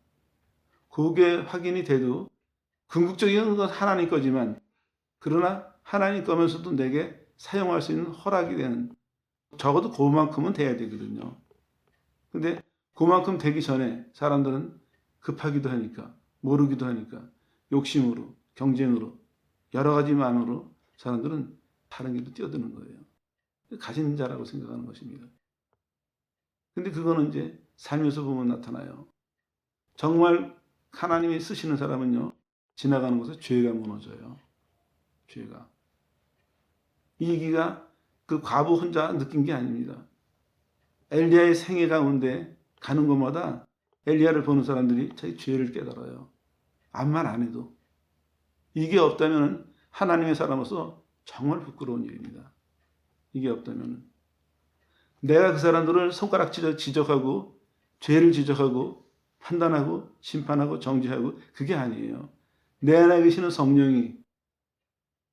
그게 확인이 돼도 궁극적인 건 하나님 거지만 그러나 하나님 거면서도 내게 사용할 수 있는 허락이 되는 적어도 그만큼은 돼야 되거든요. 근데 그만큼 되기 전에 사람들은 급하기도 하니까 모르기도 하니까 욕심으로 경쟁으로 여러 가지 마음으로 사람들은 다른 길로 뛰어드는 거예요. 가진 자라고 생각하는 것입니다. 근데 그거는 이제 삶에서 보면 나타나요. 정말 하나님이 쓰시는 사람은요, 지나가는 곳에 죄가 무너져요. 죄가. 이 얘기가 그 과부 혼자 느낀 게 아닙니다. 엘리야의 생애 가운데 가는 곳마다 엘리야를 보는 사람들이 자기 죄를 깨달아요. 아무 말 안 해도. 이게 없다면 하나님의 사람으로서 정말 부끄러운 일입니다. 이게 없다면 내가 그 사람들을 손가락 지적하고 죄를 지적하고 판단하고 심판하고 정죄하고 그게 아니에요. 내 안에 계시는 성령이,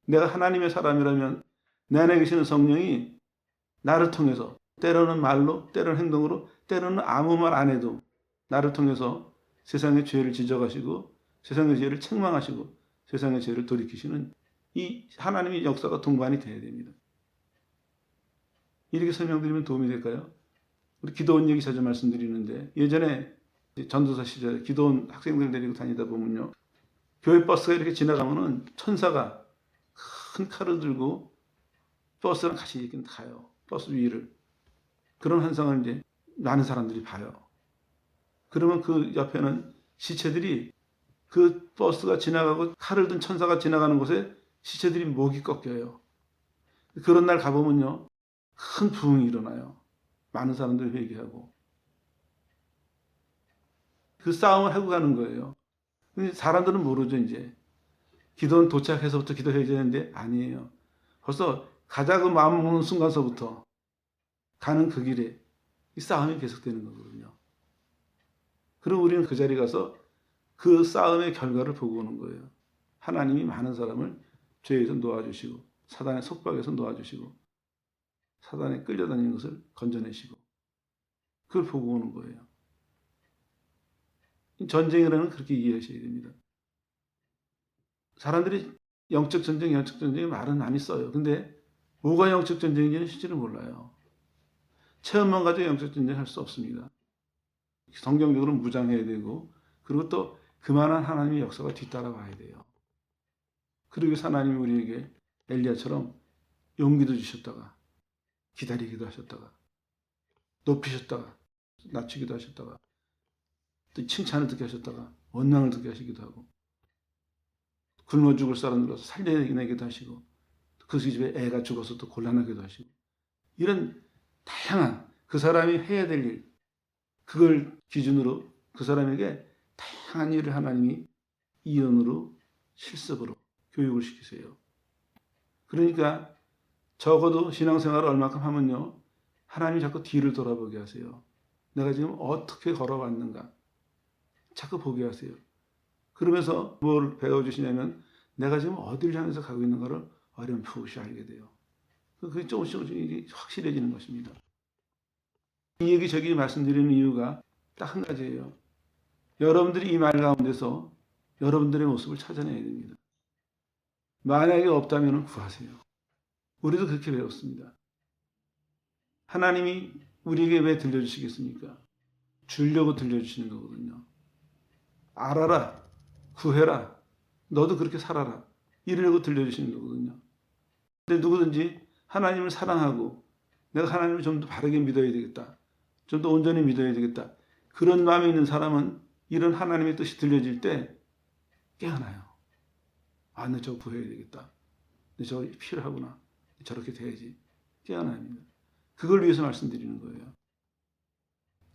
내가 하나님의 사람이라면 내 안에 계시는 성령이 나를 통해서 때로는 말로, 때로는 행동으로, 때로는 아무 말 안 해도 나를 통해서 세상의 죄를 지적하시고 세상의 죄를 책망하시고 세상의 죄를 돌이키시는 이 하나님의 역사가 동반이 돼야 됩니다. 이렇게 설명드리면 도움이 될까요? 우리 기도원 얘기 자주 말씀드리는데, 예전에 전도사 시절에 기도원 학생들 데리고 다니다 보면요, 교회 버스가 이렇게 지나가면은 천사가 큰 칼을 들고 버스랑 같이 이렇게 가요. 버스 위를. 그런 환상을 이제 많은 사람들이 봐요. 그러면 그 옆에는 시체들이, 그 버스가 지나가고 칼을 든 천사가 지나가는 곳에 시체들이 목이 꺾여요. 그런 날 가보면요, 큰 부흥이 일어나요. 많은 사람들이 회개하고. 그 싸움을 하고 가는 거예요. 근데 사람들은 모르죠, 이제. 기도는 도착해서부터 기도해야 되는데 아니에요. 벌써 가자고 마음 먹는 순간서부터 가는 그 길에 이 싸움이 계속되는 거거든요. 그럼 우리는 그 자리에 가서 그 싸움의 결과를 보고 오는 거예요. 하나님이 많은 사람을 죄에서 놓아주시고 사단의 속박에서 놓아주시고 사단에 끌려다니는 것을 건져내시고 그걸 보고 오는 거예요. 전쟁이라는 그렇게 이해하셔야 됩니다. 사람들이 영적 전쟁, 영적 전쟁 말은 많이 써요. 근데 뭐가 영적 전쟁인지는 실제로 몰라요. 체험만 가지고 영적 전쟁 할 수 없습니다. 성경적으로 무장해야 되고, 그리고 또 그만한 하나님의 역사가 뒤따라와야 돼요. 그러기 위해서 하나님이 우리에게 엘리야처럼 용기도 주셨다가 기다리기도 하셨다가 높이셨다가 낮추기도 하셨다가 또 칭찬을 듣게 하셨다가 원망을 듣게 하시기도 하고 굶어 죽을 사람들 와서 살려내기도 하시고 그 집에 애가 죽어서 또 곤란하기도 하시고 이런 다양한 그 사람이 해야 될 일, 그걸 기준으로 그 사람에게 다양한 일을 하나님이 이언으로 실습으로 교육을 시키세요. 그러니까 적어도 신앙생활을 얼마큼 하면요, 하나님이 자꾸 뒤를 돌아보게 하세요. 내가 지금 어떻게 걸어왔는가 자꾸 보게 하세요. 그러면서 뭘 배워주시냐면 내가 지금 어디를 향해서 가고 있는가를 어렴풋이 알게 돼요. 그게 조금씩 확실해지는 것입니다. 이 얘기 저기 말씀드리는 이유가 딱 한 가지예요. 여러분들이 이 말 가운데서 여러분들의 모습을 찾아내야 됩니다. 만약에 없다면 구하세요. 우리도 그렇게 배웠습니다. 하나님이 우리에게 왜 들려주시겠습니까? 주려고 들려주시는 거거든요. 알아라, 구해라, 너도 그렇게 살아라, 이러려고 들려주시는 거거든요. 근데 누구든지 하나님을 사랑하고 내가 하나님을 좀 더 바르게 믿어야 되겠다, 좀 더 온전히 믿어야 되겠다, 그런 마음이 있는 사람은 이런 하나님의 뜻이 들려질 때 깨어나요. 아, 내 저거 구해야 되겠다, 내 저거 필요하구나, 저렇게 돼야지. 깨어납니다. 그걸 위해서 말씀드리는 거예요.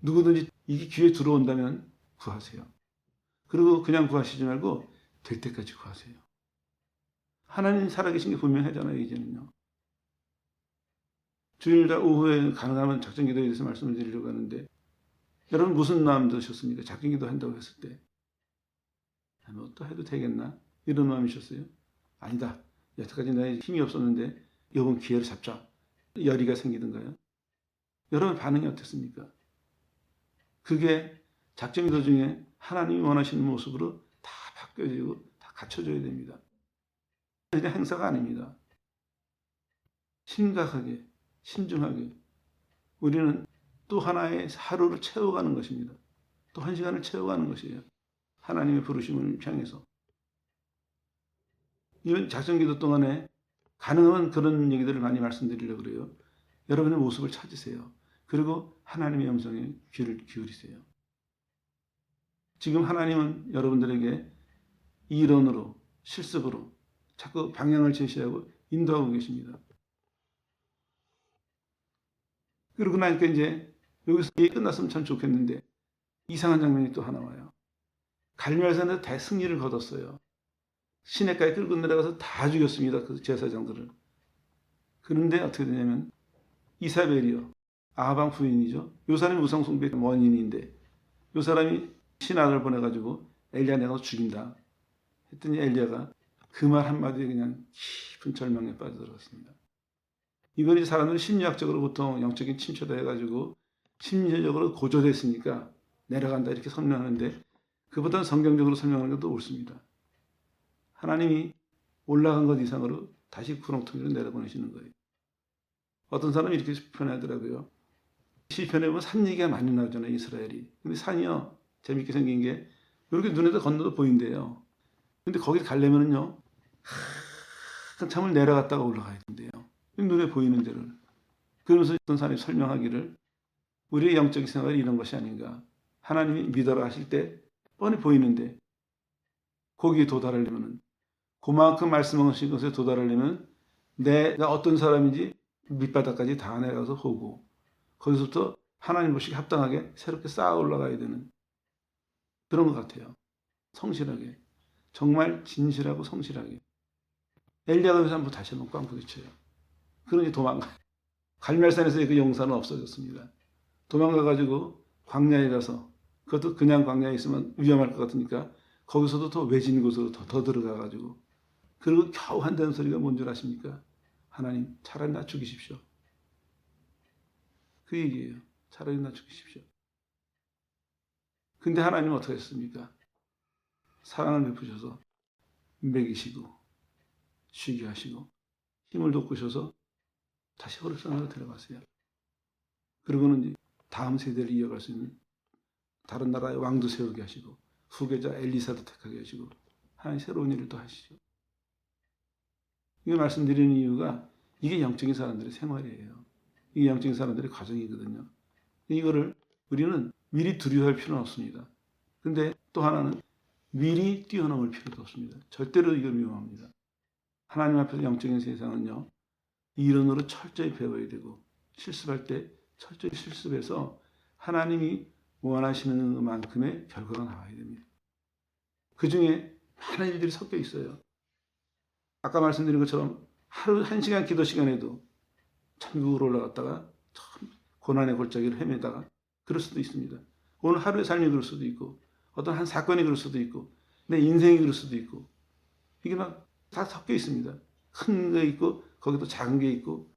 누구든지 이게 귀에 들어온다면 구하세요. 그리고 그냥 구하시지 말고 될 때까지 구하세요. 하나님 살아계신 게 분명하잖아요, 이제는요. 주일날 오후에 가능하면 작전기도에 대해서 말씀을 드리려고 하는데, 여러분 무슨 마음 드셨습니까? 작전기도 한다고 했을 때 뭐 또 해도 되겠나? 이런 마음이셨어요? 아니다, 여태까지 나의 힘이 없었는데 이번 기회를 잡자, 열의가 생기던가요? 여러분 반응이 어땠습니까? 그게 작전기도 중에 하나님이 원하시는 모습으로 다 바뀌어지고 다 갖춰져야 됩니다. 그냥 행사가 아닙니다. 심각하게, 신중하게 우리는 또 하나의 하루를 채워가는 것입니다. 또 한 시간을 채워가는 것이에요. 하나님의 부르심을 향해서. 이번 작전기도 동안에 가능하면 그런 얘기들을 많이 말씀드리려고 그래요. 여러분의 모습을 찾으세요. 그리고 하나님의 음성에 귀를 기울이세요. 지금 하나님은 여러분들에게 이론으로, 실습으로 자꾸 방향을 제시하고 인도하고 계십니다. 그러고 나니까 이제 여기서 끝났으면 참 좋겠는데 이상한 장면이 또 하나 와요. 갈멜산에서 대승리를 거뒀어요. 시내까지 끌고 내려가서 다 죽였습니다. 그 제사장들을. 그런데 어떻게 되냐면 이사벨이요. 아하방 부인이죠. 요 사람이 우상숭배의 원인인데 요 사람이 신하를 보내가지고 엘리야 내가 죽인다 했더니 엘리야가 그 말 한마디에 그냥 깊은 절망에 빠져들었습니다. 이걸 사람들은 심리학적으로 보통 영적인 침체다 해가지고 심리적으로 고조됐으니까 내려간다 이렇게 설명하는데 그보다는 성경적으로 설명하는 것도 옳습니다. 하나님이 올라간 것 이상으로 다시 구렁텅이로 내려보내시는 거예요. 어떤 사람이 이렇게 표현하더라고요. 시편에 보면 산 얘기가 많이 나오잖아요. 이스라엘이. 근데 산이요. 재밌게 생긴 게 이렇게 눈에도 건너도 보인대요. 근데 거기 가려면은요. 한참을 내려갔다가 올라가야 된대요. 눈에 보이는 데를. 그러면서 어떤 사람이 설명하기를 우리의 영적인 생활이 이런 것이 아닌가. 하나님이 믿어라 하실 때 뻔히 보이는데 거기에 도달하려면은 그만큼 말씀하신 것에 도달하려면 내가 어떤 사람인지 밑바닥까지 다 내려가서 보고 거기서부터 하나님 보시기에 합당하게 새롭게 쌓아 올라가야 되는 그런 것 같아요. 성실하게. 정말 진실하고 성실하게. 엘리야가 여기서 한번 다시 한번 꽝 부딪혀요. 그러니 도망가요. 갈멜산에서의 그 용사는 없어졌습니다. 도망가가지고 광야에 가서 그것도 그냥 광야에 있으면 위험할 것 같으니까 거기서도 더 외진 곳으로 더 들어가가지고 그리고 겨우 한다는 소리가 뭔 줄 아십니까? 하나님 차라리 나 죽이십시오. 그 얘기예요. 차라리 나 죽이십시오. 근데 하나님은 어떻게 했습니까? 사랑을 베푸셔서 먹이시고 쉬게 하시고 힘을 돋구셔서 다시 호렙산으로 데려갔어요. 그러고는 이제 다음 세대를 이어갈 수 있는 다른 나라의 왕도 세우게 하시고 후계자 엘리사도 택하게 하시고 하나님 새로운 일을 또 하시죠. 이게 말씀드리는 이유가 이게 영적인 사람들의 생활이에요. 이게 영적인 사람들의 과정이거든요. 이거를 우리는 미리 두려워할 필요는 없습니다. 근데 또 하나는 미리 뛰어넘을 필요도 없습니다. 절대로 이걸 위험합니다. 하나님 앞에서 영적인 세상은요. 이론으로 철저히 배워야 되고 실습할 때 철저히 실습해서 하나님이 원하시는 만큼의 결과가 나와야 됩니다. 그 중에 많은 일들이 섞여 있어요. 아까 말씀드린 것처럼 하루 1시간 기도 시간에도 천국으로 올라갔다가 참 고난의 골짜기를 헤매다가 그럴 수도 있습니다. 오늘 하루의 삶이 그럴 수도 있고 어떤 한 사건이 그럴 수도 있고 내 인생이 그럴 수도 있고 이게 막 다 섞여 있습니다. 큰 게 있고 거기도 작은 게 있고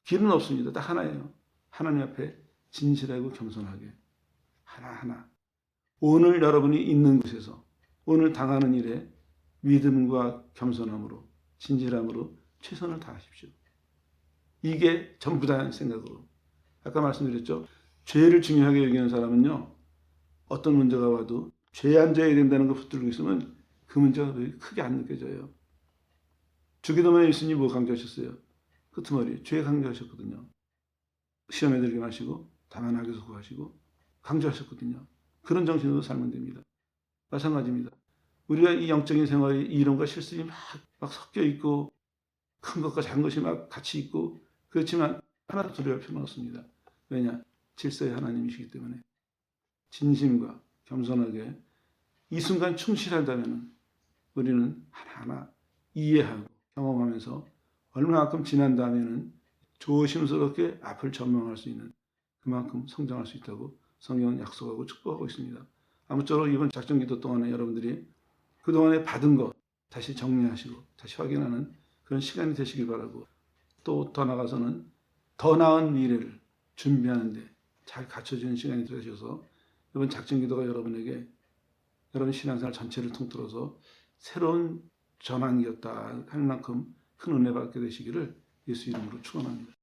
길은 없습니다. 딱 하나예요. 하나님 앞에 진실하고 겸손하게 하나하나 오늘 여러분이 있는 곳에서 오늘 당하는 일에 믿음과 겸손함으로 진실함으로 최선을 다하십시오. 이게 전부다는 생각으로 아까 말씀드렸죠. 죄를 중요하게 여기는 사람은요. 어떤 문제가 와도 죄에 앉아야 된다는 걸 붙들고 있으면 그 문제가 크게 안 느껴져요. 주기도문에 예수님이 뭐 강조하셨어요? 끄트머리 죄 강조하셨거든요. 시험에 들게 마시고 다만 악에서 구하시고 강조하셨거든요. 그런 정신으로 살면 됩니다. 마찬가지입니다. 우리가 이 영적인 생활이 이론과 실습이 막 섞여 있고 큰 것과 작은 것이 막 같이 있고 그렇지만 하나도 두려워할 필요는 없습니다. 왜냐? 질서의 하나님이시기 때문에 진심과 겸손하게 이 순간 충실한다면 우리는 하나하나 이해하고 경험하면서 얼마만큼 지난 다음에는 조심스럽게 앞을 전망할 수 있는 그만큼 성장할 수 있다고 성경은 약속하고 축복하고 있습니다. 아무쪼록 이번 작전기도 동안에 여러분들이 그동안에 받은 것 다시 정리하시고 다시 확인하는 그런 시간이 되시길 바라고 또 더 나아가서는 더 나은 미래를 준비하는데 잘 갖춰지는 시간이 되셔서 이번 작전기도가 여러분에게 여러분 신앙생활 전체를 통틀어서 새로운 전환기였다 할 만큼 큰 은혜 받게 되시기를 예수 이름으로 축원합니다.